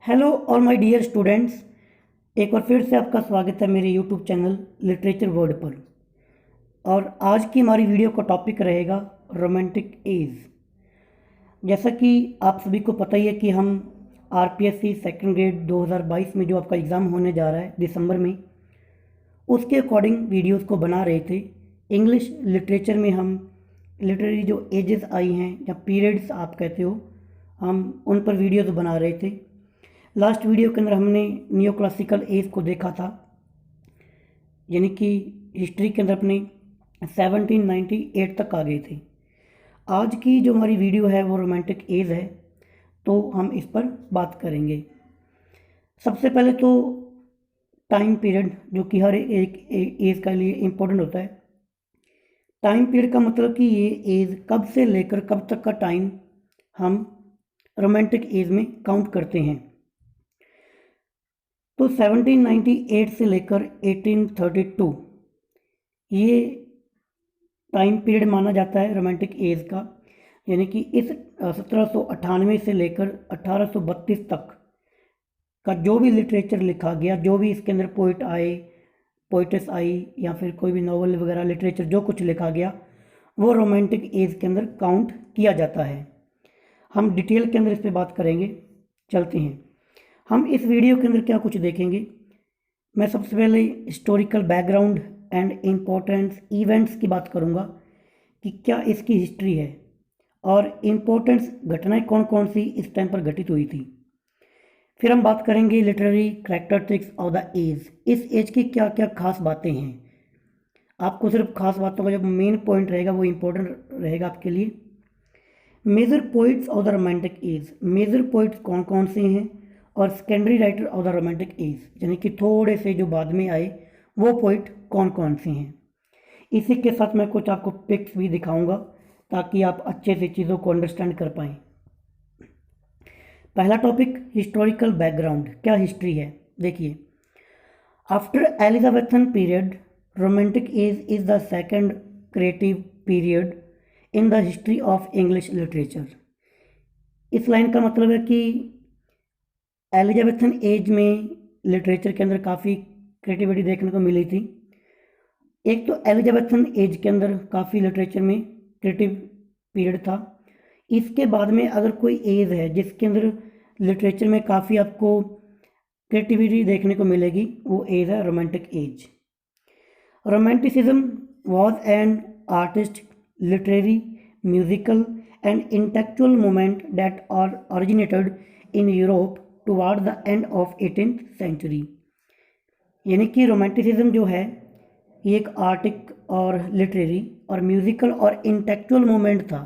Hello all my dear students, एक बार फिर से आपका स्वागत है मेरे यूट्यूब चैनल लिटरेचर वर्ड पर। और आज की हमारी वीडियो का टॉपिक रहेगा रोमांटिक एज। जैसा कि आप सभी को पता ही है कि हम आरपीएससी सेकंड ग्रेड 2022 में जो आपका एग्ज़ाम होने जा रहा है दिसंबर में, उसके अकॉर्डिंग वीडियोस को बना रहे थे। इंग्लिश लिटरेचर में हम लिटरेरी जो एजेस आई हैं या पीरियड्स आप कहते हो, हम उन पर वीडियोस बना रहे थे। लास्ट वीडियो के अंदर हमने न्यू क्लासिकल एज को देखा था, यानी कि हिस्ट्री के अंदर अपने 1798 तक आ गए थे। आज की जो हमारी वीडियो है वो रोमांटिक एज है, तो हम इस पर बात करेंगे। सबसे पहले तो टाइम पीरियड, जो कि हर एक एज के लिए इम्पोर्टेंट होता है। टाइम पीरियड का मतलब कि ये एज कब से लेकर कब तक का टाइम हम रोमांटिक एज में काउंट करते हैं। तो 1798 से लेकर 1832 ये टाइम पीरियड माना जाता है रोमांटिक एज का, यानी कि इस 1798 से लेकर 1832 तक का जो भी लिटरेचर लिखा गया, जो भी इसके अंदर पोइट आए, पोइटेस आई, या फिर कोई भी नॉवल वगैरह लिटरेचर जो कुछ लिखा गया, वो रोमांटिक एज के अंदर काउंट किया जाता है। हम डिटेल के अंदर इस पर बात करेंगे। चलते हैं, हम इस वीडियो के अंदर क्या कुछ देखेंगे। मैं सबसे पहले historical background and importance events की बात करूंगा कि क्या इसकी हिस्ट्री है और इम्पोर्टेंस घटनाएं कौन कौन सी इस टाइम पर घटित हुई थी। फिर हम बात करेंगे literary characteristics of the age, इस एज की क्या क्या खास बातें हैं। आपको सिर्फ खास बातों का जो मेन पॉइंट रहेगा वो इम्पोर्टेंट रहेगा आपके लिए। Major poets of the romantic age, major poets कौन कौन से हैं, और secondary writer of the romantic age, यानी कि थोड़े से जो बाद में आए वो पोइट कौन कौन से हैं। इसी के साथ मैं कुछ आपको पिक्स भी दिखाऊंगा ताकि आप अच्छे से चीज़ों को अंडरस्टैंड कर पाएँ। पहला टॉपिक हिस्टोरिकल बैकग्राउंड, क्या हिस्ट्री है। देखिए, after Elizabethan period romantic as is the second creative period in the history of English literature. इस लाइन का मतलब है कि एलिजाबेथन एज में लिटरेचर के अंदर काफ़ी क्रिएटिविटी देखने को मिली थी। एक तो एलिजाबेथन एज के अंदर काफ़ी लिटरेचर में क्रिएटिव पीरियड था। इसके बाद में अगर कोई एज है जिसके अंदर लिटरेचर में काफ़ी आपको क्रिएटिविटी देखने को मिलेगी, वो एज है romantic age. Romanticism was an artist, literary, musical and intellectual movement that are originated in Europe toward the end of 18th century. यानी कि रोमांटिसिज्म जो है ये एक आर्टिक और लिटरेरी और म्यूजिकल और इंटेलेक्चुअल मूवमेंट था।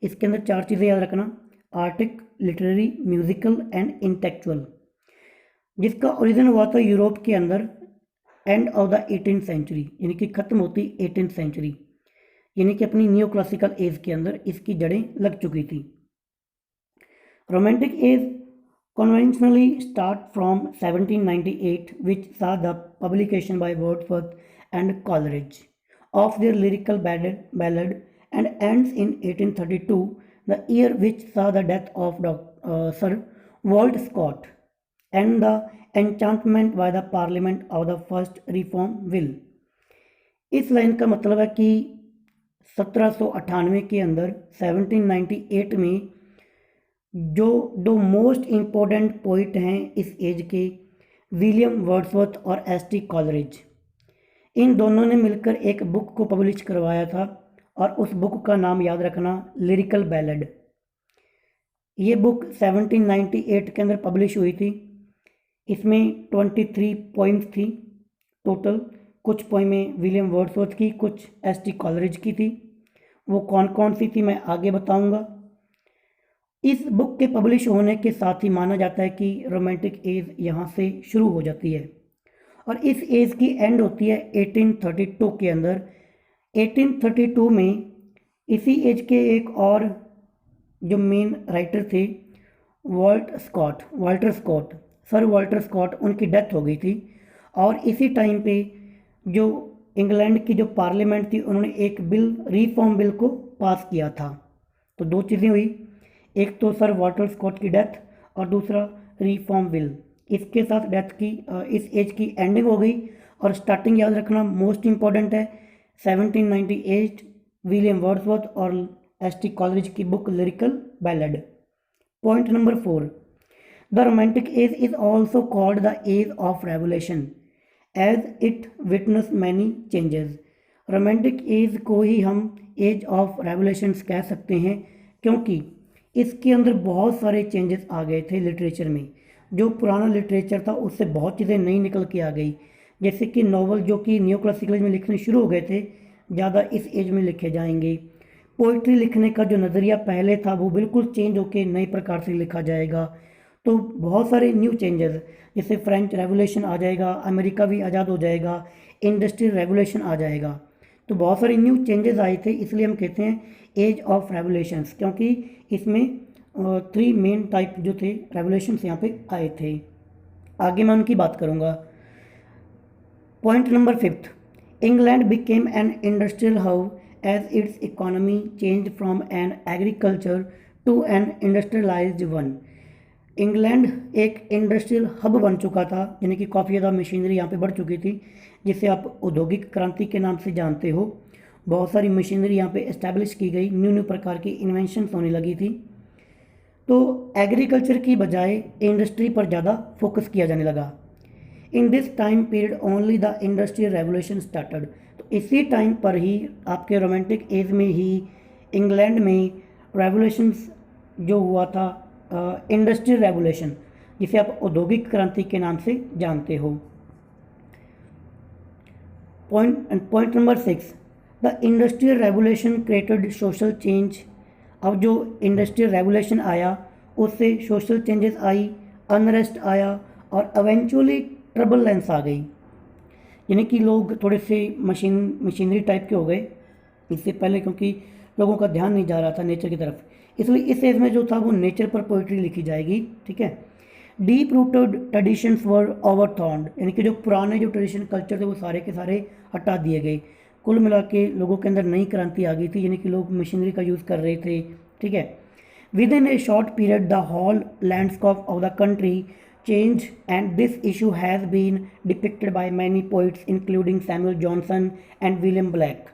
इसके अंदर चार चीज़ें याद रखना, Arctic, literary, musical and intellectual, जिसका ओरिजिन हुआ था यूरोप के अंदर end of the 18th century, यानी कि ख़त्म होती 18th सेंचुरी, यानी कि अपनी न्यू क्लासिकल एज के अंदर इसकी जड़ें लग चुकी थी। Romantic as conventionally start from 1798, which saw the publication by Wordsworth and Coleridge of their lyrical ballad, and ends in 1832, the year which saw the death of Sir Walter Scott and the enchantment by the Parliament of the first Reform Bill। इस line का मतलब है कि 1798 के अंदर 1798 में जो दो मोस्ट इम्पोर्टेंट पोइट हैं इस एज के, विलियम वर्ड्सवर्थ और एस.टी. कॉलरिज, इन दोनों ने मिलकर एक बुक को पब्लिश करवाया था और उस बुक का नाम याद रखना, लिरिकल बैलड। ये बुक 1798 के अंदर पब्लिश हुई थी। इसमें 23 पोइम्स थी टोटल। कुछ पोइमें विलियम वर्ड्सवर्थ की, कुछ एस.टी. कॉलरिज की थी। वो कौन कौन सी थी मैं आगे बताऊंगा। इस बुक के पब्लिश होने के साथ ही माना जाता है कि रोमांटिक एज यहाँ से शुरू हो जाती है और इस एज की एंड होती है 1832 के अंदर। 1832 में इसी एज के एक और जो मेन राइटर थे, सर वाल्टर स्कॉट, उनकी डेथ हो गई थी। और इसी टाइम पे जो इंग्लैंड की जो पार्लियामेंट थी, उन्होंने एक बिल, रिफॉर्म बिल को पास किया था। तो दो चीज़ें हुई, एक तो सर वाल्टर स्कॉट की डेथ और दूसरा रिफॉर्म विल। इसके साथ डेथ की इस एज की एंडिंग हो गई। और स्टार्टिंग याद रखना मोस्ट इंपॉर्टेंट है, 1798 विलियम वर्ड्सवर्थ और एस.टी. कॉलरिज की book lyrical ballad. Point number 4, the romantic age is also called the age of revolution as it witness many changes. Romantic age को ही हम एज ऑफ रेवोल्यूशंस कह सकते हैं, क्योंकि इसके अंदर बहुत सारे चेंजेस आ गए थे लिटरेचर में। जो पुराना लिटरेचर था उससे बहुत चीज़ें नई निकल के आ गई, जैसे कि नॉवल जो कि न्यू क्लासिकल में लिखने शुरू हो गए थे, ज़्यादा इस एज में लिखे जाएंगे। पोइट्री लिखने का जो नज़रिया पहले था वो बिल्कुल चेंज होकर नए प्रकार से लिखा जाएगा। तो बहुत सारे न्यू चेंजेस, जैसे फ्रेंच रेवोल्यूशन आ जाएगा, अमेरिका भी आज़ाद हो जाएगा, इंडस्ट्रियल रेवोल्यूशन आ जाएगा। तो बहुत सारे न्यू चेंजेस आए थे, इसलिए हम कहते हैं एज ऑफ रेवोल्यूशंस, क्योंकि इसमें 3 मेन टाइप जो थे रेवोल्यूशंस यहाँ पे आए थे। आगे मैं उनकी बात करूँगा। Point number 5, England became an industrial hub as its economy change from an agriculture to an industrialised one. England एक इंडस्ट्रियल हब बन चुका था, यानी कि काफ़ी ज़्यादा मशीनरी यहाँ पे बढ़ चुकी थी, जिसे आप औद्योगिक क्रांति के नाम से जानते हो। बहुत सारी मशीनरी यहाँ पे इस्टेब्लिश की गई, न्यू न्यू प्रकार की इन्वेंशंस होने लगी थी। तो एग्रीकल्चर की बजाय इंडस्ट्री पर ज़्यादा फोकस किया जाने लगा। In this time period only the industrial revolution started. तो इसी टाइम पर ही आपके रोमांटिक एज में ही इंग्लैंड में रेवोल्यूशंस जो हुआ था, इंडस्ट्रियल रेवोल्यूशन, जिसे आप औद्योगिक क्रांति के नाम से जानते हो। Point number 6, the industrial revolution created social change. अब जो इंडस्ट्रियल रेवोल्यूशन आया उससे सोशल चेंजेस आई, अनरेस्ट आया और इवेंचुअली ट्रबलेंस आ गई, यानी कि लोग थोड़े से मशीनरी टाइप के हो गए इससे पहले, क्योंकि लोगों का ध्यान नहीं जा रहा था नेचर की तरफ। इसलिए इस एज में जो था वो नेचर पर पोइट्री लिखी जाएगी, ठीक है। डीप रूटेड ट्रेडिशंस वर ओवरथ्रोन्ड, यानी कि जो पुराने जो ट्रेडिशन कल्चर थे वो सारे के सारे हटा दिए गए। कुल मिला के लोगों के अंदर नई क्रांति आ गई थी, यानी कि लोग मशीनरी का यूज़ कर रहे थे, ठीक है। Within a short period the whole landscape of the country change and this issue has been depicted by many poets including Samuel Johnson and William Blake.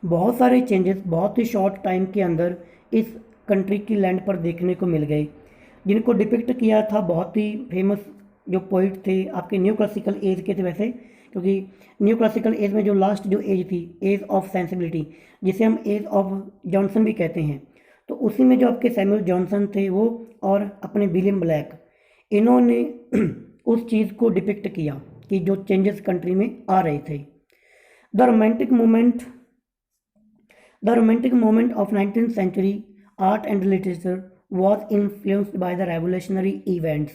बहुत सारे चेंजेस बहुत ही शॉर्ट टाइम के अंदर इस कंट्री की land पर देखने को मिल गए, जिनको डिपिक्ट किया था बहुत ही फेमस जो पोइट थे आपके न्यू क्लासिकल एज के थे वैसे, क्योंकि न्यू क्लासिकल एज में जो लास्ट जो एज थी, एज ऑफ सेंसिबिलिटी, जिसे हम एज ऑफ जॉनसन भी कहते हैं, तो उसी में जो आपके सैमुअल जॉनसन थे वो और अपने विलियम ब्लैक, इन्होंने उस चीज़ को डिपिक्ट किया कि जो चेंजेस कंट्री में आ रहे थे। The romantic moment of 19th century art and literature was influenced by the revolutionary events.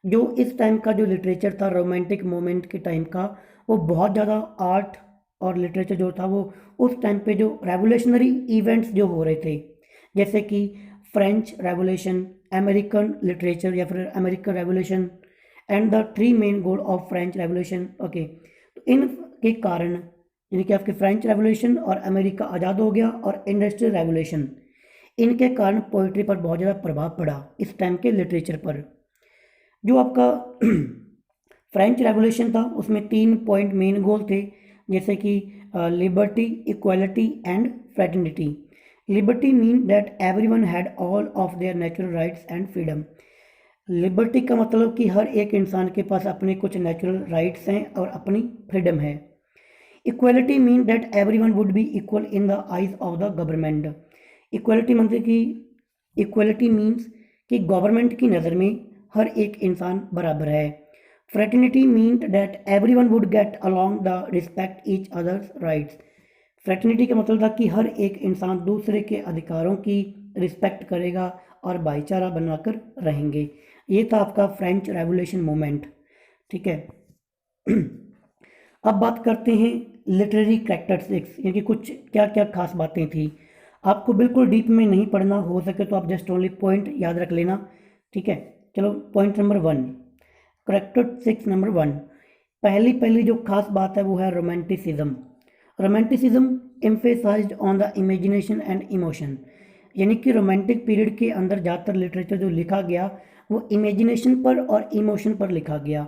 जो इस टाइम का जो लिटरेचर था रोमांटिक मोमेंट के टाइम का, वो बहुत ज़्यादा आर्ट और लिटरेचर जो था वो उस टाइम पे जो रेवोल्यूशनरी इवेंट्स जो हो रहे थे, जैसे कि फ्रेंच रेवोल्यूशन, अमेरिकन लिटरेचर या फिर American revolution and the 3 main goal of French revolution. Okay, तो इनके कारण, यानी कि आपके फ्रेंच रेवोल्यूशन और अमेरिका आज़ाद हो गया और इंडस्ट्रियल रेवोल्यूशन, इनके कारण पोइट्री पर बहुत ज़्यादा प्रभाव पड़ा इस टाइम के लिटरेचर पर। जो आपका फ्रेंच रेवोल्यूशन था उसमें 3 पॉइंट मेन गोल थे, जैसे कि liberty, equality and fraternity. Liberty mean that everyone had all of their natural rights and freedom. Liberty का मतलब कि हर एक इंसान के पास अपने कुछ नेचुरल राइट्स हैं और अपनी फ्रीडम है। Equality mean that everyone would be equal in the eyes of the government. Equality मतलब कि इक्वालिटी मीन्स कि गवर्नमेंट की नज़र में हर एक इंसान बराबर है। Fraternity mean that everyone would get along the respect each others rights. Fraternity का मतलब था कि हर एक इंसान दूसरे के अधिकारों की रिस्पेक्ट करेगा और भाईचारा बनाकर रहेंगे। ये था आपका फ्रेंच रेवोल्यूशन मूवमेंट, ठीक है। अब बात करते हैं लिटरेरी कैरेक्टरिस्टिक्स, यानी कि कुछ क्या क्या खास बातें थी। आपको बिल्कुल डीप में नहीं पढ़ना, हो सके तो आप जस्ट ओनली पॉइंट याद रख लेना, ठीक है। चलो पॉइंट नंबर 1, कैरेक्टरिस्टिक्स नंबर 1, पहली जो खास बात है वो है romanticism. Romanticism emphasised on the imagination and emotion. यानी कि रोमांटिक पीरियड के अंदर ज़्यादातर लिटरेचर जो लिखा गया वो इमेजिनेशन पर और इमोशन पर लिखा गया,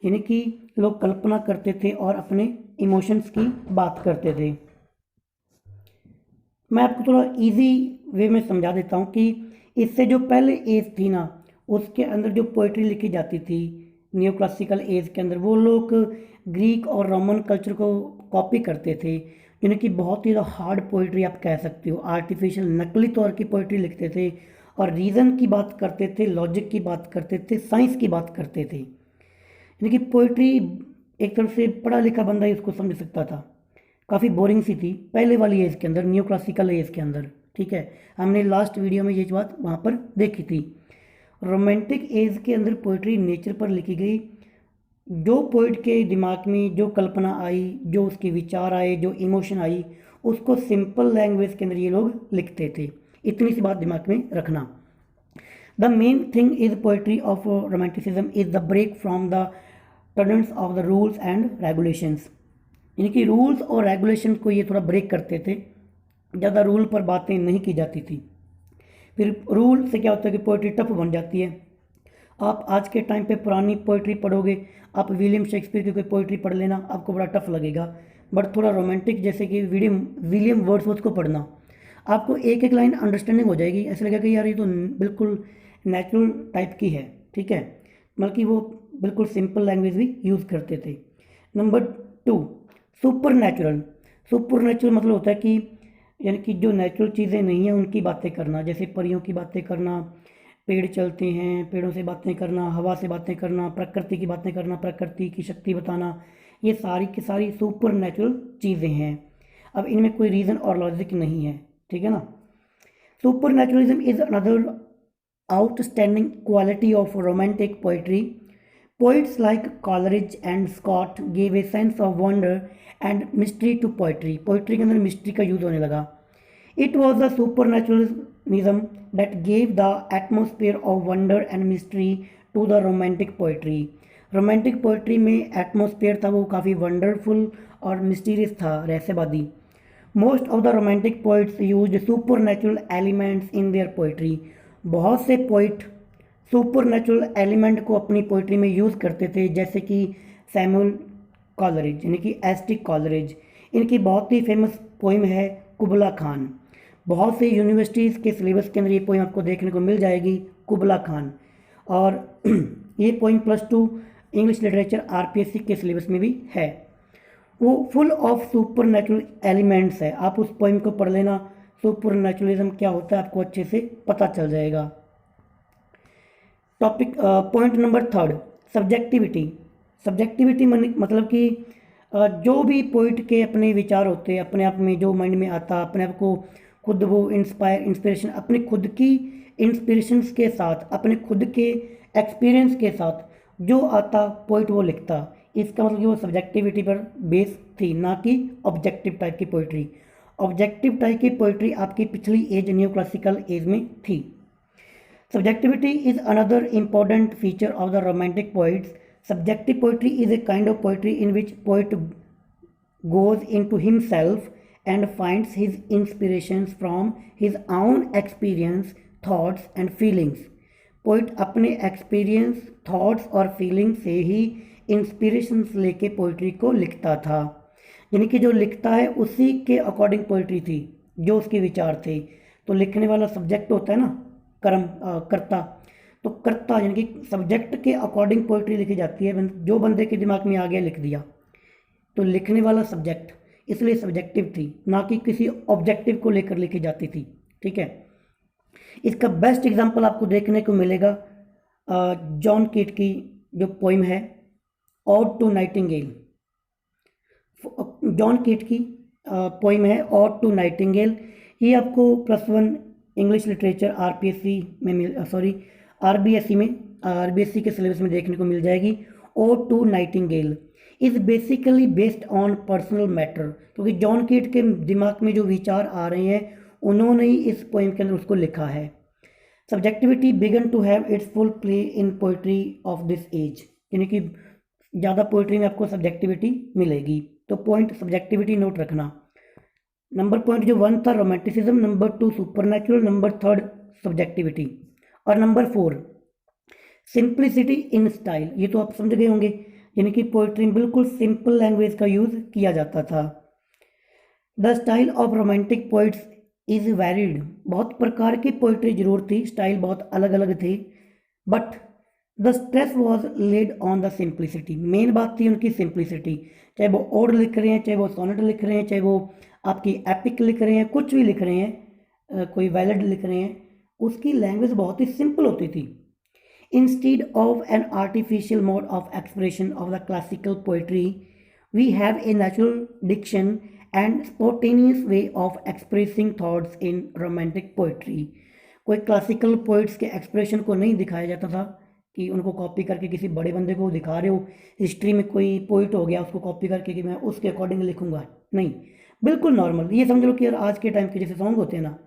यानी कि लोग कल्पना करते थे और अपने इमोशंस की बात करते थे। मैं आपको थोड़ा इजी वे में समझा देता हूँ कि इससे जो पहले एज थी ना, उसके अंदर जो पोइट्री लिखी जाती थी न्यू क्लासिकल एज के अंदर, वो लोग ग्रीक और रोमन कल्चर को कॉपी करते थे, यानी कि बहुत ही हार्ड पोइट्री आप कह सकते हो, आर्टिफिशियल नकली तौर की पोइट्री लिखते थे और रीज़न की बात करते थे, लॉजिक की बात करते थे, साइंस की बात करते थे। यानी कि पोइट्री एक तरह से पढ़ा लिखा बंदा ही उसको समझ सकता था। काफ़ी बोरिंग सी थी पहले वाली एज के अंदर, न्यू क्लासिकल एज के अंदर, ठीक है। हमने लास्ट वीडियो में ये बात वहाँ पर देखी थी। रोमांटिक एज के अंदर पोइट्री नेचर पर लिखी गई, जो पोइट के दिमाग में जो कल्पना आई, जो उसके विचार आए, जो इमोशन आई, उसको सिंपल लैंग्वेज के अंदर ये लोग लिखते थे। इतनी सी बात दिमाग में रखना। The main thing is poetry of romanticism is the break from the turns of the rules and regulations, यानी कि रूल्स और रेगुलेशन को ये थोड़ा ब्रेक करते थे, ज़्यादा रूल पर बातें नहीं की जाती थी। फिर रूल से क्या होता है कि पोइट्री टफ बन जाती है। आप आज के टाइम पे पुरानी पोइट्री पढ़ोगे, आप विलियम शेक्सपियर की कोई पोइट्री पढ़ लेना, आपको बड़ा टफ लगेगा। बट थोड़ा रोमांटिक जैसे कि विलियम वर्ड्सवर्थ को पढ़ना, आपको एक एक लाइन अंडरस्टैंडिंग हो जाएगी, ऐसा लगेगा कि यार ये तो बिल्कुल नेचुरल टाइप की है, ठीक है। मतलब कि वो बिल्कुल सिंपल लैंग्वेज भी यूज़ करते थे। Number 2, super natural. Super natural मतलब होता है कि यानी कि जो नेचुरल चीज़ें नहीं हैं उनकी बातें करना, जैसे परियों की बातें करना, पेड़ चलते हैं, पेड़ों से बातें करना, हवा से बातें करना, प्रकृति की बातें करना, प्रकृति की शक्ति बताना, ये सारी की सारी सुपर नेचुरल चीज़ें हैं। अब इनमें कोई रीज़न और लॉजिक नहीं है, ठीक है ना। Super naturalism is another outstanding quality of romantic poetry. Poets like Coleridge and Scott gave a sense of wonder and mystery to poetry. Poetry के अंदर mystery का यूज़ होने लगा। It was the supernaturalism that gave the atmosphere of wonder and mystery to the romantic poetry. Romantic poetry में atmosphere था वो काफ़ी wonderful और mysterious था, रहस्यवादी। Most of the romantic poets used supernatural elements in their poetry. बहुत से poet super natural element को अपनी पोइट्री में यूज़ करते थे, जैसे कि सैमुअल कॉलरिज, यानी कि एस.टी. कॉलरिज। इनकी बहुत ही फेमस पोइम है कुबला खान। बहुत से यूनिवर्सिटीज़ के सिलेबस के अंदर ये पोइम आपको देखने को मिल जाएगी, कुबला खान। और ये पोइम +2 इंग्लिश लिटरेचर RPSC के सिलेबस में भी है। वो full of super natural elements है, आप उस पोइम को पढ़ लेना, सुपर नेचुरलिज्म क्या होता है आपको अच्छे से पता चल जाएगा। Topic point number 3, subjectivity. Subjectivity मतलब कि जो भी पोइट के अपने विचार होते हैं, अपने आप में जो माइंड में आता, अपने आप को खुद वो इंस्पिरेशन, अपने खुद की इंस्पिरेशंस के साथ, अपने खुद के एक्सपीरियंस के साथ जो आता पोइट वो लिखता। इसका मतलब कि वो सब्जेक्टिविटी पर बेस थी, ना कि ऑब्जेक्टिव टाइप की पोइट्री। ऑब्जेक्टिव टाइप की पोइट्री आपकी पिछली एज न्यू क्लासिकल एज में थी। Subjectivity is another important feature of the romantic poets. Subjective poetry is a kind of poetry in which poet goes into himself and finds his inspirations from his own experience, thoughts and feelings. Poet अपने experience, thoughts और feelings से ही inspirations लेके poetry को लिखता था, यानी कि जो लिखता है उसी के अकॉर्डिंग पोइट्री थी, जो उसके विचार थे। तो लिखने वाला सब्जेक्ट होता है ना, कर्ता, तो कर्ता यानी कि सब्जेक्ट के अकॉर्डिंग पोइट्री लिखी जाती है, जो बंदे के दिमाग में आ गया लिख दिया। तो लिखने वाला सब्जेक्ट, इसलिए सब्जेक्टिव थी, ना कि किसी ऑब्जेक्टिव को लेकर लिखी जाती थी, ठीक है। इसका बेस्ट एग्जांपल आपको देखने को मिलेगा जॉन कीट की जो पोइम है ऑड टू नाइटिंगेल। जॉन कीट की पोइम है ऑड टू नाइटिंगेल। ये आपको +1 इंग्लिश लिटरेचर RBSC के सिलेबस में देखने को मिल जाएगी। Ode to nightingale is basically based on personal matter, क्योंकि जॉन कीट के दिमाग में जो विचार आ रहे हैं उन्होंने ही इस पोइम के अंदर उसको लिखा है। Subjectivity began to have its full play in poetry of this age, यानी कि ज़्यादा पोइट्री में आपको सब्जेक्टिविटी मिलेगी। तो पॉइंट सब्जेक्टिविटी नोट रखना। नंबर पॉइंट जो 1 था romanticism, number 2 supernatural, number 3 subjectivity, और नंबर 4 सिंप्लिसिटी इन स्टाइल। ये तो आप समझ गए होंगे, यानी कि पोइट्री में बिल्कुल सिंपल लैंग्वेज का यूज़ किया जाता था। The style of romantic poets is varied. बहुत प्रकार की पोइट्री जरूर थी, स्टाइल बहुत अलग अलग थी, but the stress was laid on the simplicity. Main बात थी उनकी सिंप्लिसिटी। चाहे वो ओड लिख रहे हैं, चाहे वो सोनेट लिख रहे हैं, चाहे वो आपकी एपिक लिख रहे हैं, कुछ भी लिख रहे हैं, कोई बैलेड लिख रहे हैं, उसकी लैंग्वेज बहुत ही सिंपल होती थी। Instead of an artificial mode of expression of the classical poetry, we have a natural diction and spontaneous way of expressing thoughts in romantic poetry. कोई क्लासिकल पोइट्स के एक्सप्रेशन को नहीं दिखाया जाता था कि उनको कॉपी करके किसी बड़े बंदे को दिखा रहे हो, हिस्ट्री में कोई पोइट हो गया उसको कॉपी करके कि मैं उसके अकॉर्डिंग लिखूंगा, नहीं, बिल्कुल नॉर्मल। ये समझ लो कि यार आज के टाइम के जैसे सॉन्ग होते हैं ना,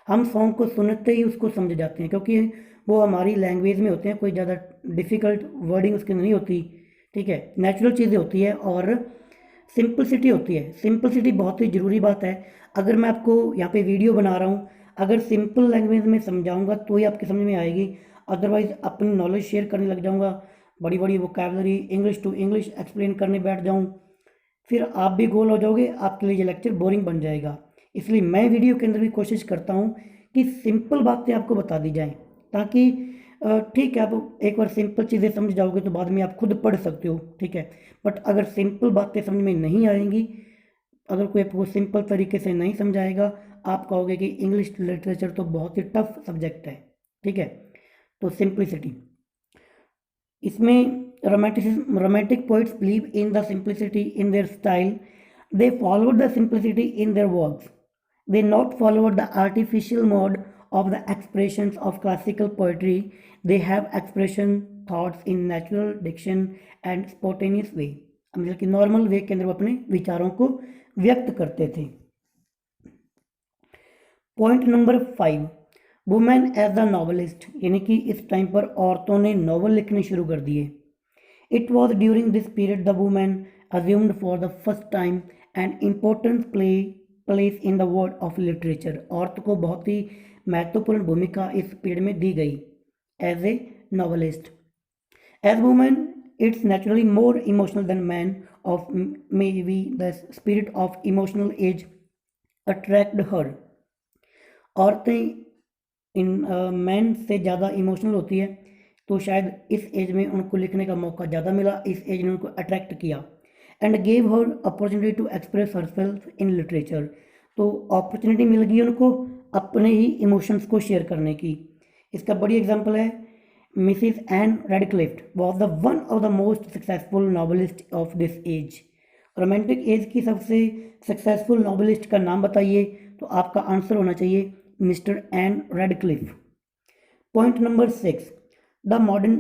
हम सॉन्ग को सुनते ही उसको समझ जाते हैं, क्योंकि वो हमारी लैंग्वेज में होते हैं, कोई ज़्यादा डिफ़िकल्ट वर्डिंग उसके नहीं होती, ठीक है, नेचुरल चीज़ें होती है और सिंपलिसिटी होती है। सिंपलिसिटी बहुत ही ज़रूरी बात है। अगर मैं आपको यहाँ पे वीडियो बना रहा हूँ, अगर सिंपल लैंग्वेज में समझाऊंगा तो ही आपके समझ में आएगी, अदरवाइज़ अपनी नॉलेज शेयर करने लग जाऊँगा, बड़ी बड़ी vocabulary English to English explain करने बैठ जाऊँ, फिर आप भी गोल हो जाओगे, आपके लिए ये लेक्चर बोरिंग बन जाएगा। इसलिए मैं वीडियो के अंदर भी कोशिश करता हूँ कि सिंपल बातें आपको बता दी जाएं, ताकि ठीक है आप एक बार सिंपल चीज़ें समझ जाओगे तो बाद में आप खुद पढ़ सकते हो, ठीक है। बट अगर सिंपल बातें समझ में नहीं आएंगी, अगर कोई आपको सिंपल तरीके से नहीं समझाएगा, आप कहोगे कि इंग्लिश लिटरेचर तो बहुत ही टफ सब्जेक्ट है, ठीक है। तो सिंप्लिसिटी, इसमें romantic poets believe in the simplicity in their style. They followed the simplicity in their works. They not followed the artificial mode of the expressions of classical poetry. They have expression thoughts in natural diction and spontaneous way. मतलब कि normal way के अंदर वो अपने विचारों को व्यक्त करते थे। Point number 5, women as the novelist, यानी कि इस टाइम पर औरतों ने नॉवल लिखने शुरू कर दिए। It was during this period the woman assumed for the first time an important place in the world of literature. औरत को बहुत ही महत्वपूर्ण भूमिका इस पीरियड में दी गई as a novelist. As woman, it's naturally more emotional than man. Of maybe the spirit of emotional age attract her. औरतें in man से ज़्यादा इमोशनल होती है, तो शायद इस एज में उनको लिखने का मौका ज़्यादा मिला, इस एज ने उनको अट्रैक्ट किया। And gave her opportunity to express herself in literature, तो अपॉर्चुनिटी मिल गई उनको अपने ही इमोशंस को शेयर करने की। इसका बड़ी एग्जांपल है Mrs Ann Radcliffe was the one of the most successful novelist of this age. Romantic age की सबसे सक्सेसफुल नॉवलिस्ट का नाम बताइए, तो आपका आंसर होना चाहिए mister N Radcliffe. Point number 6, the modern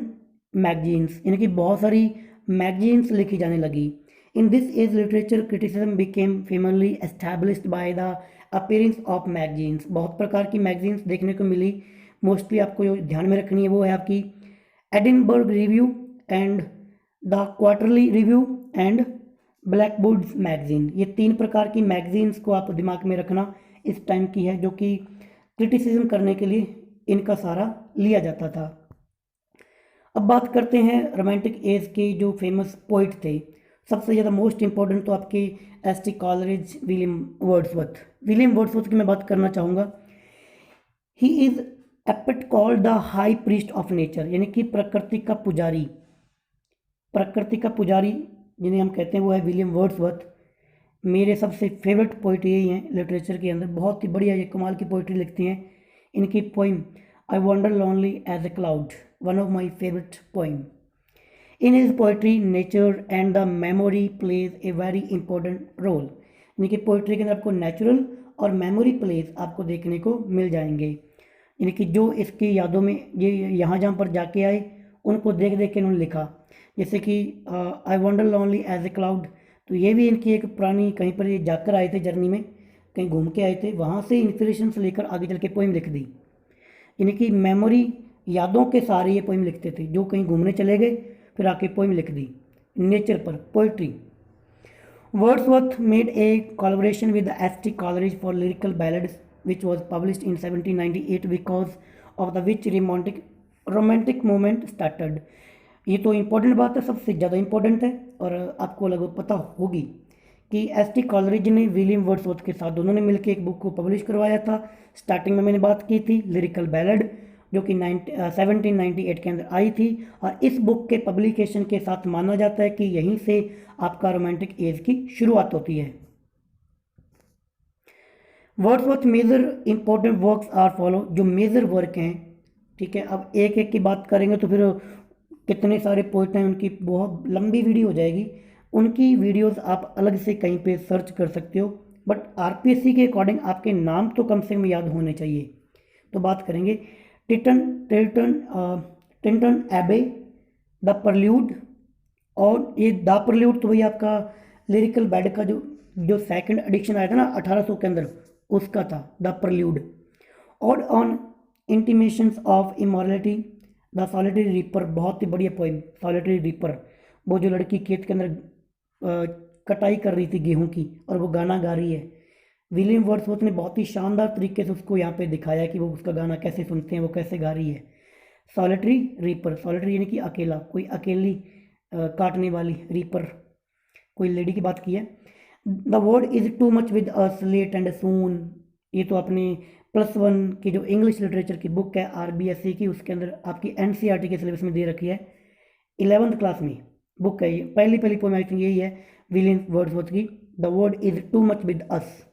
magazines, यानी कि बहुत सारी मैगजीन्स लिखी जाने लगी। In this age literature criticism became firmly established by the appearance of magazines. बहुत प्रकार की मैगजीन्स देखने को मिली, मोस्टली आपको जो ध्यान में रखनी है वो है आपकी Edinburgh review and the quarterly review and blackboards magazine. ये 3 प्रकार की मैगजीन्स को आप दिमाग में रखना, इस टाइम की है, जो कि क्रिटिसिज्म करने के लिए इनका सहारा लिया जाता था। अब बात करते हैं रोमांटिक एज के जो फेमस पोइट थे। सबसे ज़्यादा मोस्ट इंपॉर्टेंट तो आपके S T. Coleridge, William Wordsworth. William Wordsworth की मैं बात करना चाहूँगा। He is aptly called the high priest of nature, यानी कि प्रकृति का पुजारी। प्रकृति का पुजारी जिन्हें हम कहते हैं वो है विलियम वर्ड्सवर्थ। मेरे सबसे फेवरेट पोइट यही हैं लिटरेचर के अंदर, बहुत ही बढ़िया ये कमाल की पोइट्री लिखती हैं। इनकी poem I wander lonely as a cloud, one of my favourite poem. In his poetry nature and the memory plays a very important role, यानी कि पोइट्री के अंदर आपको नेचुरल और मेमोरी प्लेज आपको देखने को मिल जाएंगे, यानी कि जो इसकी यादों में ये यहाँ जहाँ पर जाके आए उनको देख देख के उन्होंने लिखा। जैसे कि I wander lonely as a cloud, तो ये भी इनकी एक पुरानी, कहीं पर ये जाकर आए थे जर्नी में, कहीं घूम के आए थे, वहाँ से इंस्पिरेशन से लेकर आगे चल के पोइम लिख दी। यानी कि मेमोरी, यादों के सहारे ये पोइम लिखते थे, जो कहीं घूमने चले गए फिर आके पोइम लिख दी नेचर पर poetry. Wordsworth made a collaboration with the ST Coleridge for lyrical ballads, which was published in 1798, because of the which romantic movement started. ये तो इम्पोर्टेंट बात है, सबसे ज़्यादा इम्पोर्टेंट है, और आपको लगभग पता होगी कि एस टी कॉलरिज ने विलियम वर्ड्सवर्थ के साथ दोनों ने मिलकर एक बुक को पब्लिश करवाया था। स्टार्टिंग में मैंने बात की थी लिरिकल बैलड, जो कि 1798 के अंदर आई थी, और इस बुक के पब्लिकेशन के साथ माना जाता है कि यहीं से आपका रोमांटिक एज की शुरुआत होती है। Wordsworth major important works are follow, जो मेजर वर्क हैं, ठीक है। अब एक एक की बात करेंगे तो फिर कितने सारे पोइट हैं, उनकी बहुत लंबी वीडियो हो जाएगी। उनकी वीडियोस आप अलग से कहीं पे सर्च कर सकते हो, बट आरपीएससी के अकॉर्डिंग आपके नाम तो कम से कम याद होने चाहिए। तो बात करेंगे टिंटन एबे, द परल्यूड, और ये द परल्यूड तो भाई आपका लिरिकल बैड का जो सेकंड एडिशन आया था ना 1800 के अंदर, उसका था द परल्यूड। और on intimations of immorality, the solitary reaper, बहुत ही बढ़िया पोइम सॉलिटरी रीपर। वो जो लड़की खेत के अंदर कटाई कर रही थी गेहूं की, और वो गाना गा रही है। विलियम वर्ड्सवर्थ ने बहुत ही शानदार तरीके से उसको यहाँ पे दिखाया कि वो उसका गाना कैसे सुनते हैं, वो कैसे गा रही है। सॉलिटरी रीपर, सॉलिटरी यानी कि अकेला, कोई अकेली काटने वाली, रीपर कोई लेडी की बात की है। The world is too much with us late and soon, ये तो अपने +1 की जो इंग्लिश लिटरेचर की बुक है आरबीएससी की, उसके अंदर आपकी एनसीईआरटी के सिलेबस में दे रखी है। 11th क्लास में बुक है ये, पहली पोएम आई थिंक यही है विलियम वर्ड्सवर्थ की, the word is too much with us.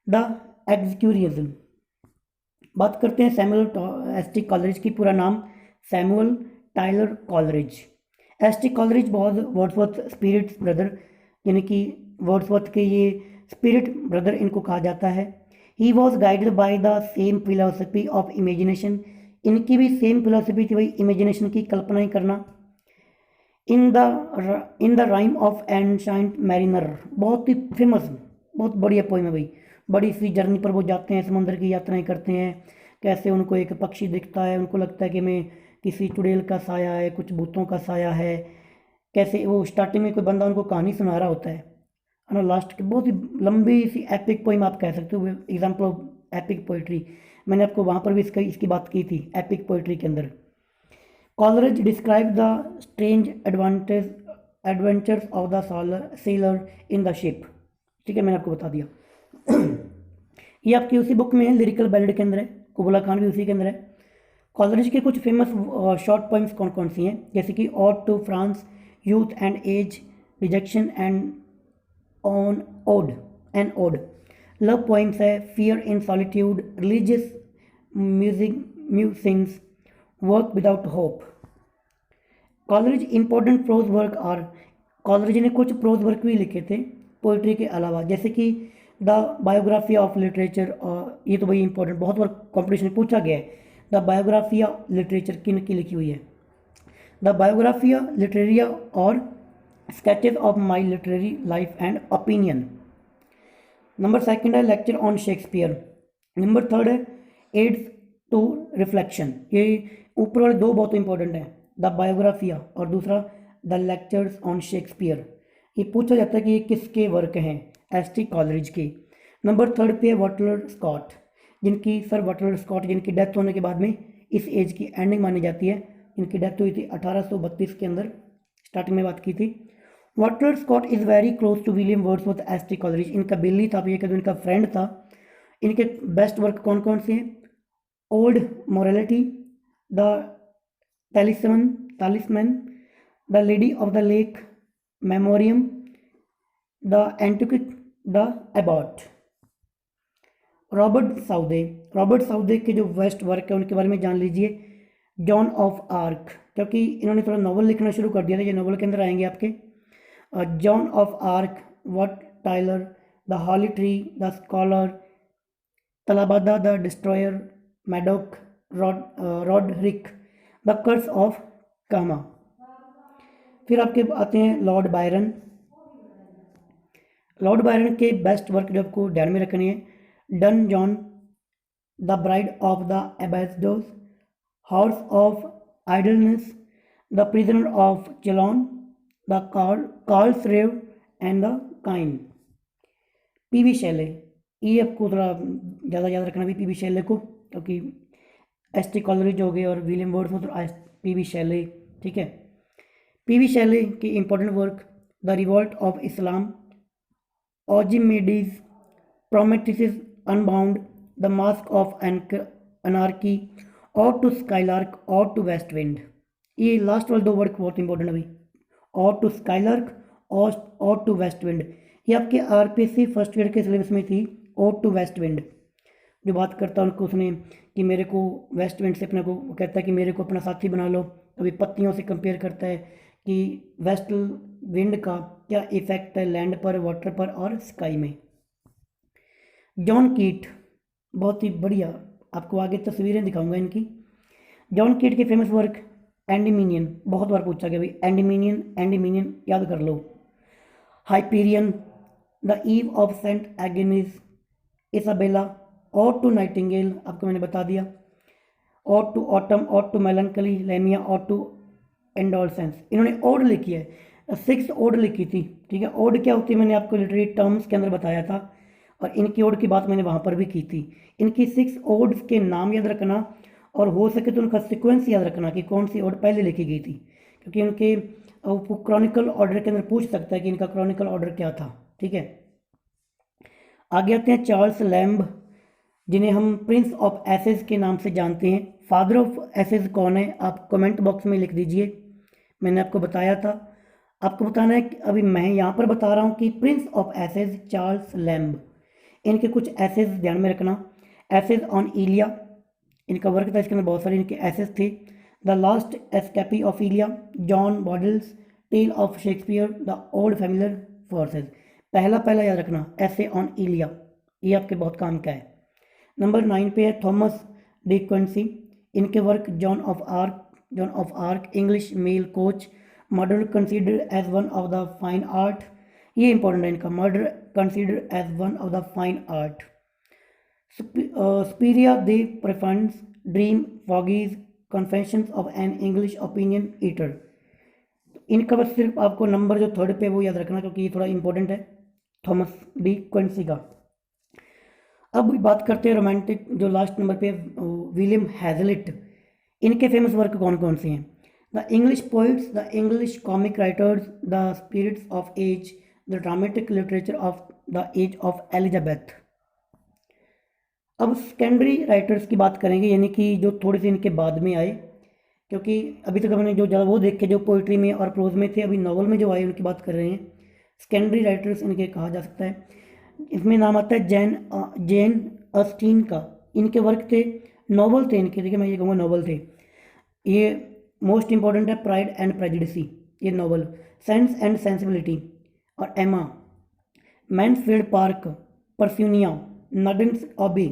The एग्जीक्यूरियज्म, बात करते हैं सैमुअल एस.टी. कॉलरिज की, पूरा नाम Samuel Taylor Coleridge. S T. Coleridge बहुत वर्ड्सवर्थ स्पिरिट ब्रदर, यानी कि वर्ड्सवर्थ के ये स्पिरिट ब्रदर इनको कहा जाता है। He was guided by the same philosophy of imagination, इनकी भी सेम फिलोसफी थी भाई इमेजिनेशन की, कल्पनाएं करना। In the rime of ancient mariner, बहुत ही फेमस, बहुत बढ़िया पोइम है भाई। बड़ी सी जर्नी पर वो जाते हैं, समुद्र की यात्राएं करते हैं, कैसे उनको एक पक्षी दिखता है, उनको लगता है कि मैं किसी चुड़ैल का साया है, कुछ भूतों का साया है। कैसे वो स्टार्टिंग में कोई बंदा उनको कहानी सुना रहा होता है ना, लास्ट की बहुत ही लंबी सी एपिक पोइम आप कह सकते हो, एग्जाम्पल ऑफ एपिक पोइट्री। मैंने आपको वहाँ पर भी इसकी बात की थी एपिक पोइट्री के अंदर। Coleridge describe the strange adventures of the seller in the ship, ठीक है, मैंने आपको बता दिया। ये आपकी उसी बुक में है, लिरिकल बैलेड के अंदर है, कुबला खान भी उसी के अंदर है। कॉलरिज के कुछ फेमस शॉर्ट पोइम्स कौन कौन सी हैं, जैसे कि ode to France, youth and age, rejection and on ode and ode. Love poems है fear in solitude, religious musings, work without hope. Coleridge important prose work are, Coleridge ने कुछ prose work भी लिखे थे पोइट्री के अलावा, जैसे कि द बायोग्राफी ऑफ लिटरेचर, ये तो भाई इंपॉर्टेंट, बहुत बार कॉम्पिटिशन में पूछा गया है। द बायोग्राफी ऑफ लिटरेचर किन की लिखी हुई है, द बायोग्राफी लिटरेरिया और sketches of my literary life and opinion. Number second है lecture on Shakespeare. Number third है एड्स टू रिफ्लेक्शन, ये ऊपर वाले दो बहुत इंपॉर्टेंट हैं, द बायोग्राफिया और दूसरा द लेक्चर्स ऑन शेक्सपियर। ये पूछा जाता है कि ये किसके वर्क हैं, एस.टी. कॉलरिज के। नंबर थर्ड पे है बटलर स्कॉट, जिनकी सर बटलर स्कॉट, जिनकी डेथ होने के बाद में इस एज की एंडिंग मानी जाती है। इनकी डेथ हुई थी 1832 के अंदर, स्टार्टिंग में बात की थी। Butler Scott is very close to William Wordsworth S T. Coleridge, इनका बिल्ली था, ये कहते इनका फ्रेंड था। इनके बेस्ट वर्क कौन कौन से हैं, old morality, the talisman, the lady of the lake, memoriam, the antiquary, the abbot. Robert Southey के जो बेस्ट वर्क है उनके बारे में जान लीजिए। जॉन ऑफ आर्क, क्योंकि इन्होंने थोड़ा नॉवल लिखना शुरू कर दिया था, ये नॉवल के अंदर आएंगे आपके। Joan of Arc, Wat Tyler, the holy tree, the scholar, Thalaba the destroyer, Madoc, Roderick, the curse of Kehama. फिर आपके आते हैं लॉर्ड बायरन। लॉर्ड बायरन के बेस्ट वर्क जो आपको ध्यान में रखनी है, Don Juan, the bride of the Abydos, hours of idleness, the prisoner of Chillon, the Carl's rave and the Cain. PV Shelley, ये आपको थोड़ा ज़्यादा याद रखना भी पीवी शैले को, क्योंकि एसटी कॉलरिज हो गए और विलियम वर्ड्सवर्थ, पीवी शैले, ठीक है। पीवी शैले की important work the revolt of Islam, Ozymandias, Prometheus unbound, the mask of anarchy, और टू स्काईलार्क और टू वेस्ट विंड। ये लास्ट वाले दो वर्क बहुत इंपॉर्टेंट है भाई, और टू स्काईलार्क और टू वेस्ट विंड। ये आपके आरपीएससी फर्स्ट ईयर के सिलेबस में थी, और टू वेस्ट विंड। जो बात करता है उनको उसने कि मेरे को वेस्ट विंड से अपने को कहता है कि मेरे को अपना साथी बना लो, कभी पत्तियों से कंपेयर करता है कि वेस्ट विंड का क्या इफेक्ट है लैंड पर, वाटर पर और स्काई में। जॉन कीट, बहुत ही बढ़िया, आपको आगे तस्वीरें दिखाऊंगा इनकी। जॉन कीट के फेमस वर्क एंडीमिनियन, बहुत बार पूछा गया भाई, एंडीमिनियन याद कर लो। Hyperion, the eve of saint Agnes, Isabella, और टू नाइटिंगेल, आपको मैंने बता दिया, और टू ऑटम, और टू मेलनकली, लेमिया, और टू एंडोलसेंस। इन्होंने ओड लिखी है, 6 ओड लिखी थी, ठीक है। ओड क्या होती है मैंने आपको लिटरेरी टर्म्स के अंदर बताया था, और इनकी ओड की बात मैंने वहाँ पर भी की थी। इनकी 6 ओड्स के नाम याद रखना, और हो सके तो उनका सीक्वेंस याद रखना कि कौन सी ओड पहले लिखी गई थी, क्योंकि उनके क्रॉनिकल ऑर्डर के अंदर पूछ सकता है कि इनका क्रॉनिकल ऑर्डर क्या था, ठीक है। आगे आते हैं चार्ल्स लैम्ब, जिन्हें हम प्रिंस ऑफ एसेस के नाम से जानते हैं। फादर ऑफ एसेस कौन है, आप कमेंट बॉक्स में लिख दीजिए, मैंने आपको बताया था। आपको बताना है कि अभी मैं यहाँ पर बता रहा हूँ कि prince of essays Charles Lamb. इनके कुछ एसेस ध्यान में रखना, एसेस ऑन इलिया, इनका वर्क था, इसके अंदर बहुत सारे इनके एसेस थे। द लास्ट एस्केपी of Elia, John Woodvil, tale of Shakespeare, the old familiar faces. पहला याद रखना, एसे ऑन इलिया, ये आपके बहुत काम का है। नंबर 9 पे है थॉमस डी क्विंसी, इनके work Joan of Arc, English mail coach, murder considered as one of the fine art, ये इंपॉर्टेंट है इनका, murder considered as one of the fine art. Speria de Profunds, Dream, Foggies, Confessions of an English Opinion Eater। इनका बस सिर्फ आपको number जो 3rd पे वो याद रखना, क्योंकि ये थोड़ा इंपॉर्टेंट है, थॉमस डी क्विंसी का। अब बात करते हैं रोमांटिक, जो लास्ट नंबर पे विलियम हैजलिट। इनके फेमस वर्क कौन कौन से हैं? The English poets, the English comic writers, the spirits of age, the dramatic literature of the age of Elizabeth. अब सेकेंडरी राइटर्स की बात करेंगे, यानी कि जो थोड़े से इनके बाद में आए, क्योंकि अभी तक हमने जो ज़्यादा वो देखे जो पोइट्री में और प्रोज में थे, अभी नॉवल में जो आए उनकी बात कर रहे हैं। सेकेंडरी राइटर्स इनके कहा जा सकता है। इसमें नाम आता है जेन ऑस्टिन का। इनके वर्क थे, नॉवल थे इनके, देखिए मैं ये कहूँगा नॉवल थे। ये मोस्ट इंपॉर्टेंट है प्राइड एंड प्रेजुडिसी, ये नॉवल, सेंस एंड सेंसिबिलिटी, और एमा, मैनफील्ड पार्क, परफ्यूनिया, नडन्स ऑबी।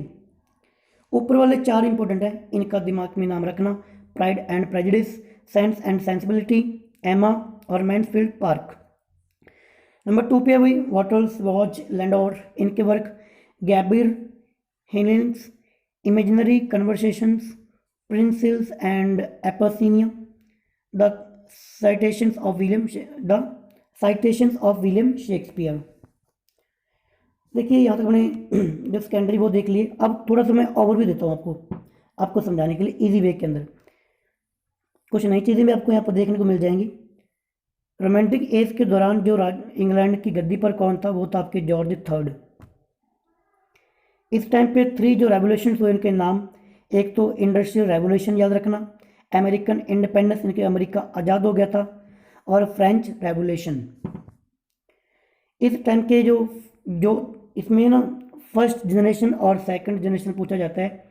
ऊपर वाले 4 इंपॉर्टेंट है, इनका दिमाग में नाम रखना, pride and prejudice, sense and sensibility, एमा और मैनफील्ड पार्क। नंबर 2 पे हुई वाटर्स वॉच लैंडोर, इनके work Gebir Hellenics, imaginary conversations, Pericles and एपर्सिनिया, the citations of William Shakespeare. देखिए यहाँ तक हमने जो सेकेंडरी वो देख लिए। अब थोड़ा सा मैं ओवरव्यू देता हूँ आपको समझाने के लिए इजी वे के अंदर। कुछ नई चीज़ें भी आपको यहाँ पर देखने को मिल जाएंगी। रोमांटिक एज के दौरान जो इंग्लैंड की गद्दी पर कौन था, वो था आपके जॉर्ज 3rd। इस टाइम पे 3 जो रेवोल्यूशन हुए उनके नाम, एक तो इंडस्ट्रियल रेवोल्यूशन याद रखना, अमेरिकन इंडिपेंडेंस, इनके अमेरिका आज़ाद हो गया था, और फ्रेंच रेवोल्यूशन। इस टाइम के जो इसमें ना फर्स्ट जनरेशन और सेकंड जनरेशन पूछा जाता है।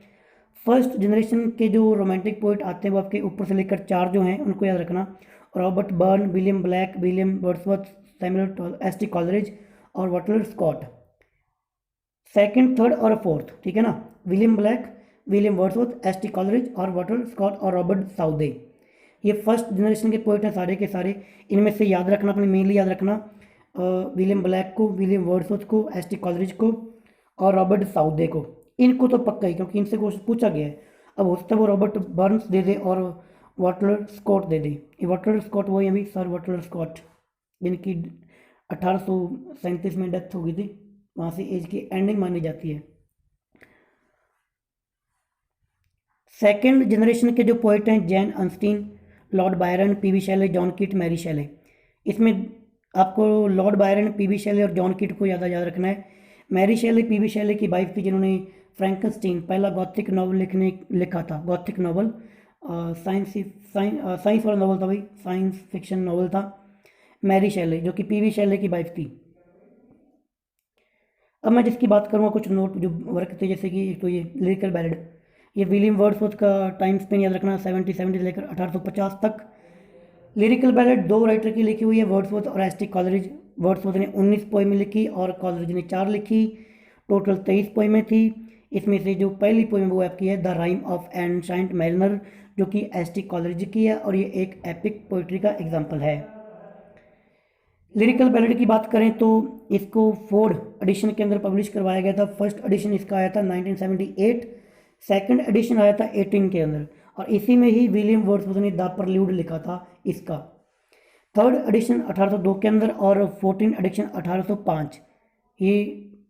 फर्स्ट जनरेशन के जो रोमांटिक पोइट आते हैं वो आपके ऊपर से लेकर 4 जो हैं उनको याद रखना, Robert burn, William black, William Wordsworth, Samuel ST Coleridge और वाटरलर स्कॉट। सेकंड, थर्ड और फोर्थ, ठीक है ना, William black, William Wordsworth, ST Coleridge और वाटरलर स्कॉट और रॉबर्ट साउदे। ये फर्स्ट जनरेशन के पोइट हैं सारे के सारे। इनमें से याद रखना, अपने मेनली याद रखना विलियम ब्लैक को, विलियम वर्ड्सवर्थ को, एसटी कॉलरिज को और रॉबर्ट साउदे को। इनको तो पक्का ही, क्योंकि इनसे क्वेश्चन पूछा गया है। अब हो सकता है वो रॉबर्ट बर्न्स दे दे और वाटरलर स्कॉट दे दे। ये वाटरलर स्कॉट वही अभी सर वाटरलर स्कॉट, जिनकी 1837 में डेथ हो गई थी, वहाँ से एज की एंडिंग मानी जाती है। सेकेंड जनरेशन के जो पोइट हैं Jane Austen, Lord Byron, P V Shelley, John Keats, Mary Shelley. इसमें आपको Lord Byron, P V Shelley और जॉन कीट को याद रखना है। Mary Shelley P V Shelley की वाइफ थी जिन्होंने फ्रैंकनस्टीन पहला गॉथिक नॉवल लिखा था। गॉथिक नॉवल साइंस वाला नॉवल था भाई, साइंस फिक्शन नॉवल था। मैरी शैले जो कि पी वी शैले की वाइफ थी। अब मैं जिसकी बात करूँगा कुछ नोट जो वर्क थे, जैसे कि एक तो ये लिरिकल बैलेड, ये विलियम वर्ड्सवर्थ का टाइम स्पेन याद रखना 1770 से लेकर 1850 तक। लिरिकल बैलेड दो राइटर की लिखी हुई है, वर्ड्सवर्थ और एस टी कॉलरिज। वर्ड्सवर्थ ने 19 पोएम लिखी और कॉलरिज ने 4 लिखी, टोटल 23 पोएमें थी। इसमें से जो पहली पोएम वो आपकी है the rime of ancient mariner, जो कि एस टी कॉलरिज की है और ये एक एपिक पोइट्री का एग्जाम्पल है। लिरिकल बैलेड की बात करें तो इसको 4 एडिशन के अंदर पब्लिश करवाया गया था। फर्स्ट एडिशन इसका आया था 1978, सेकंड एडिशन आया था 18 के अंदर, और इसी में ही विलियम वर्ड्सवर्थ ने द प्रेल्यूड लिखा था इसका। थर्ड एडिशन 1802 के अंदर और 14 एडिशन 1805। ये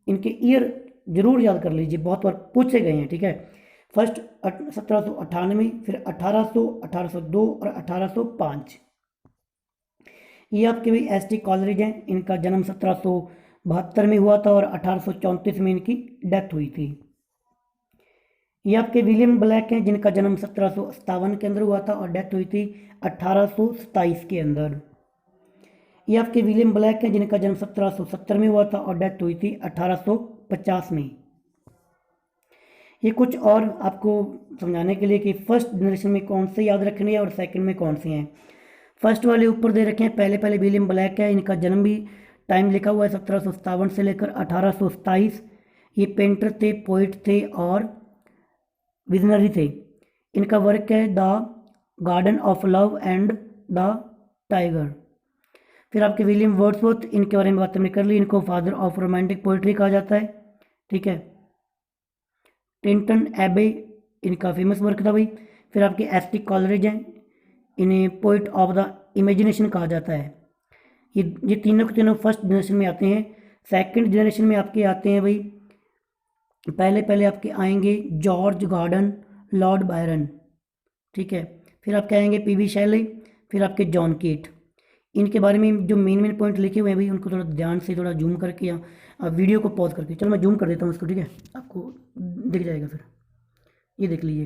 इनके ईयर जरूर याद कर लीजिए, बहुत बार पूछे गए हैं, ठीक है। फर्स्ट 1798, फिर 1800, 1802 और 1805। ये आपके भाई एस टी कॉलरिज हैं, इनका जन्म 1772 में हुआ था और 1834 में इनकी डेथ हुई थी। ये आपके विलियम ब्लैक हैं जिनका जन्म 1757 के अंदर हुआ था और डेथ हुई थी 1827 के अंदर। ये आपके विलियम ब्लैक हैं जिनका जन्म 1770 में हुआ था और डेथ हुई थी 1850 में। ये कुछ और आपको समझाने के लिए कि फर्स्ट जनरेशन में कौन से याद रखने हैं और सेकंड में कौन से हैं। फर्स्ट वाले ऊपर दे रखे हैं, पहले विलियम ब्लैक है, इनका जन्म भी टाइम लिखा हुआ है 1757 से लेकर 1827। ये पेंटर थे, पोइट थे और विजनरी थे। इनका वर्क है the garden of love and the tiger. फिर आपके विलियम वर्ड्सवर्थ, इनके बारे में बात हमने कर ली, इनको फादर ऑफ रोमांटिक पोइट्री कहा जाता है, ठीक है। टिंटन एबे इनका फेमस वर्क था भाई। फिर आपके एस टी कॉलरिज हैं, इन्हें पोइट ऑफ द इमेजिनेशन कहा जाता है। ये तीनों के तीनों फर्स्ट जनरेशन में आते हैं। सेकंड जनरेशन में आपके आते हैं भाई, पहले आपके आएंगे जॉर्ज गॉर्डन, लॉर्ड बायरन, ठीक है। फिर आपके आएंगे पी वी शैले, फिर आपके जॉन कीट। इनके बारे में जो मेन पॉइंट लिखे हुए हैं भाई उनको थोड़ा ध्यान से थोड़ा जूम करके या वीडियो को पॉज करके, चलो मैं जूम कर देता हूँ इसको, ठीक है, आपको दिख जाएगा। फिर ये देख लीजिए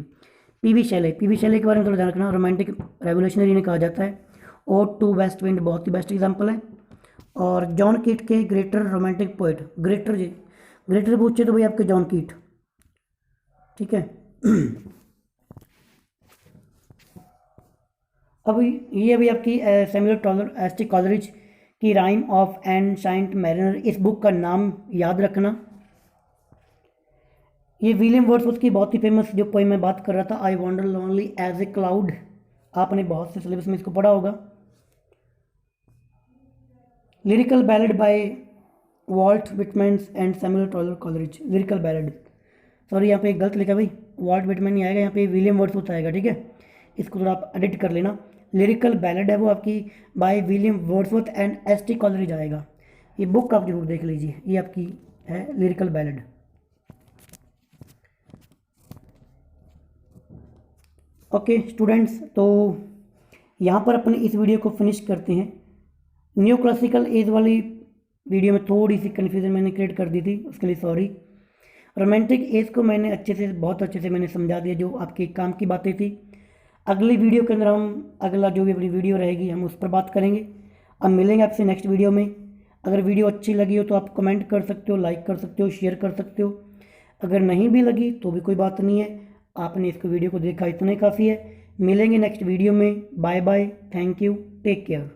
पी वी शैले के बारे में थोड़ा ध्यान रखना। रोमांटिक रेवोल्यूशनरी ने कहा जाता है। ओड टू वेस्ट विंड बहुत ही बेस्ट एग्जाम्पल है। और जॉन कीट के ग्रेटर रोमांटिक पोइट, ग्रेटर पूछे तो भाई आपके जॉन कीट, ठीक है। अब ये अभी आपकी सैमुअल एस टी कॉलरिज की राइम ऑफ एनशाइंट मैरिनर, इस बुक का नाम याद रखना। ये विलियम वर्ड्सवर्थ की बहुत ही फेमस जो पोएम मैं बात कर रहा था, I wander lonely as a cloud, आपने बहुत से सिलेबस में इसको पढ़ा होगा। Lyrical ballad by Walt Whitman and Samuel Taylor Coleridge. Lyrical ballad, sorry यहाँ पे गलत लिखा भाई, वॉल्ट विटमैन नहीं आएगा, यहाँ पे विलियम वर्ड्सवर्थ आएगा, ठीक है। इसको थोड़ा आप एडिट कर लेना। लिरिकल बैलेड है वो आपकी by William Wordsworth and S T Coleridge आएगा। ये बुक आप जरूर देख लीजिए, ये आपकी है लिरिकल बैलेड। ओके स्टूडेंट्स, तो यहाँ पर अपने इस वीडियो को फिनिश करते हैं। न्यू क्लासिकल एज वाली वीडियो में थोड़ी सी कन्फ्यूजन मैंने क्रिएट कर दी थी, उसके लिए सॉरी। रोमांटिक एज को मैंने बहुत अच्छे से मैंने समझा दिया, जो आपके काम की बातें थी। अगली वीडियो के अंदर हम अगला जो भी अपनी वीडियो रहेगी हम उस पर बात करेंगे। अब मिलेंगे आपसे नेक्स्ट वीडियो में। अगर वीडियो अच्छी लगी हो तो आप कमेंट कर सकते हो, लाइक कर सकते हो, शेयर कर सकते हो। अगर नहीं भी लगी तो भी कोई बात नहीं है, आपने इसको वीडियो को देखा इतना ही काफ़ी है। मिलेंगे नेक्स्ट वीडियो में। Bye bye, thank you, take care.